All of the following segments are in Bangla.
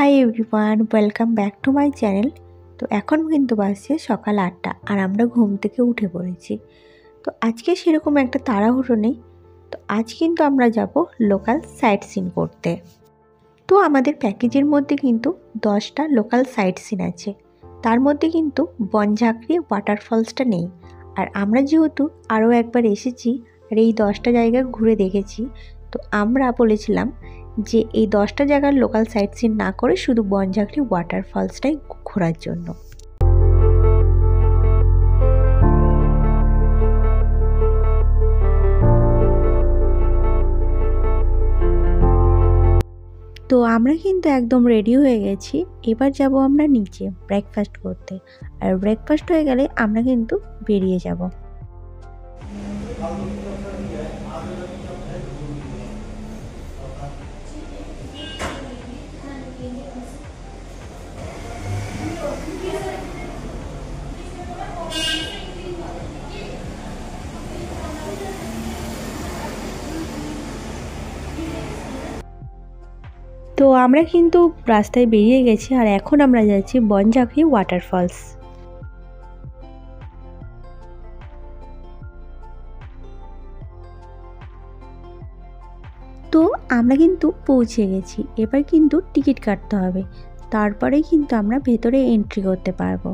Hi everyone, welcome back to my channel. তো এখন কিন্তু বাজছে সকাল 8টা আর আমরা ঘুম থেকে উঠে পড়েছি। তো আজকে সেরকম একটা তাড়াহুড়ো নেই। তো আজ কিন্তু আমরা যাব লোকাল সাইট সিন করতে। তো আমাদের প্যাকেজের মধ্যে কিন্তু 10টা লোকাল সাইট সিন আছে, তার মধ্যে কিন্তু বনঝাঁকড়ি ওয়াটারফলসটা নেই। আর আমরা যেহেতু আরও একবার এসেছি আর এই 10টা জায়গা ঘুরে দেখেছি, তো আমরা বলেছিলাম যে এই 10টা জায়গার লোকাল সাইট সিন না করে শুধু বনঝাঁকড়ি ওয়াটারফলসটাই ঘোরার জন্য। তো আমরা কিন্তু একদম রেডি হয়ে গেছি, এবার যাব আমরা নিচে ব্রেকফাস্ট করতে। আর ব্রেকফাস্ট হয়ে গেলে আমরা কিন্তু বেরিয়ে যাব। তো আমরা কিন্তু রাস্তায় বেরিয়ে গেছি আর এখন আমরা যাচ্ছি বনঝাঁকড়ি ওয়াটারফলস। তো আমরা কিন্তু পৌঁছে গেছি, এবার কিন্তু টিকিট কাটতে হবে, তারপরেই কিন্তু আমরা ভেতরে এন্ট্রি করতে পারবো।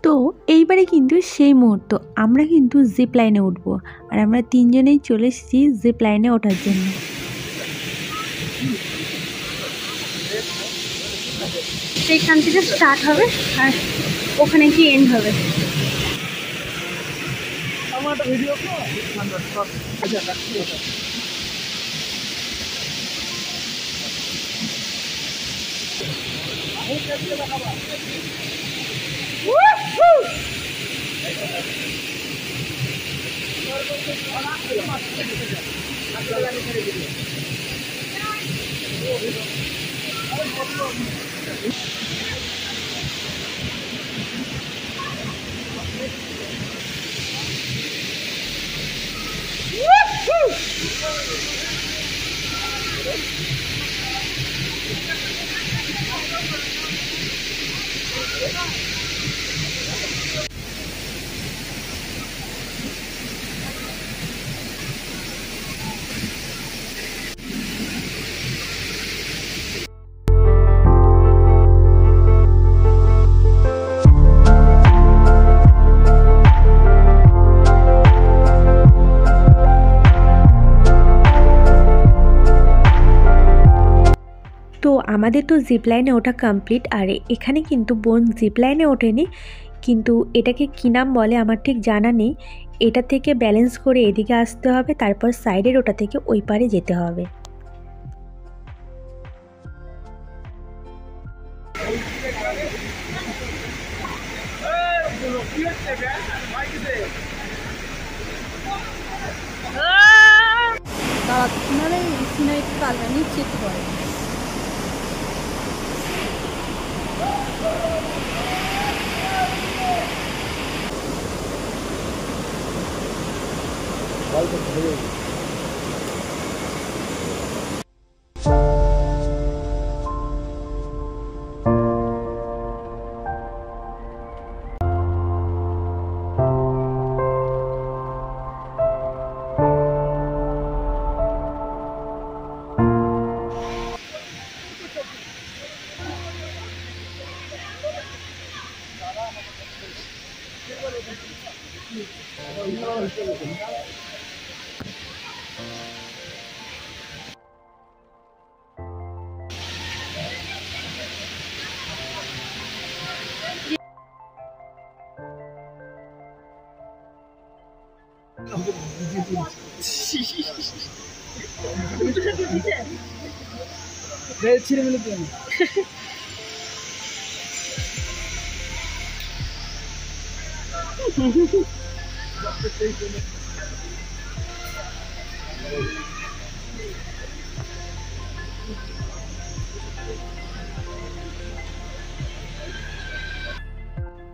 তো এইবারে কিন্তু সেই মুহূর্ত, আমরা কিন্তু জিপ লাইনে উঠবো আর আমরা তিনজনেই চলে এসেছি জিপ লাইনে ওঠার জন্য। এখান থেকে স্টার্ট হবে আর ওখানে কি এন্ড হবে। আমাদের তো জিপলাইনে ওঠা কমপ্লিট, আর এখানে কিন্তু বোন জিপলাইনে ওঠেনি, কিন্তু এটাকে কী নাম বলে আমার ঠিক জানা নেই। এটা থেকে ব্যালেন্স করে এদিকে আসতে হবে, তারপর সাইডের ওটা থেকে ওই পারে যেতে হবে। নিশ্চিত করে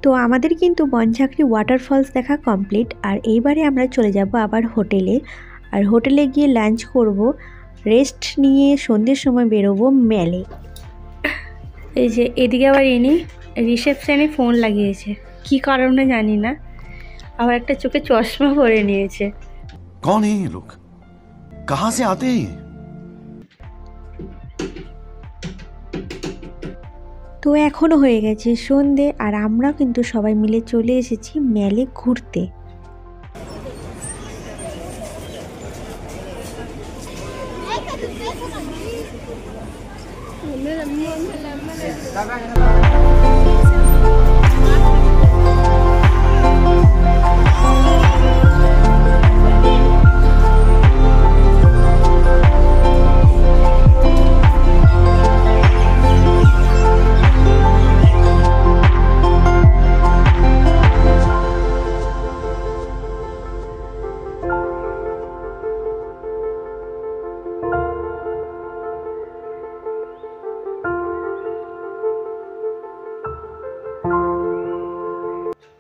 তো আমাদের কিন্তু বনঝাঁকড়ি ওয়াটারফলস দেখা কমপ্লিট, আর এইবারে আমরা চলে যাব আবার হোটেলে। আর হোটেলে গিয়ে লাঞ্চ করব, রেস্ট নিয়ে সন্ধ্যের সময় বেরোবো মেলে। এই যে এদিকে আবার ইনি রিসেপশনে ফোন লাগিয়েছে, কি কারণে জানি না, আবার একটা চোখে চশমা পরে নিয়েছে। कौन है ये लोग, कहां से आते हैं? তো এখনও হয়ে গেছে সন্ধে, আর আমরা কিন্তু সবাই মিলে চলে এসেছি মেলে ঘুরতে।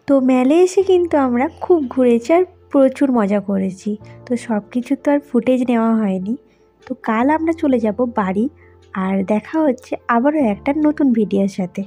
তো মেলে এসে কিন্তু আমরা খুব ঘুরেছি আর প্রচুর মজা করেছি। তো সব কিছু তো আর ফুটেজ নেওয়া হয়নি। তো কাল আমরা চলে যাব বাড়ি, আর দেখা হচ্ছে আবারও একটা নতুন ভিডিওর সাথে।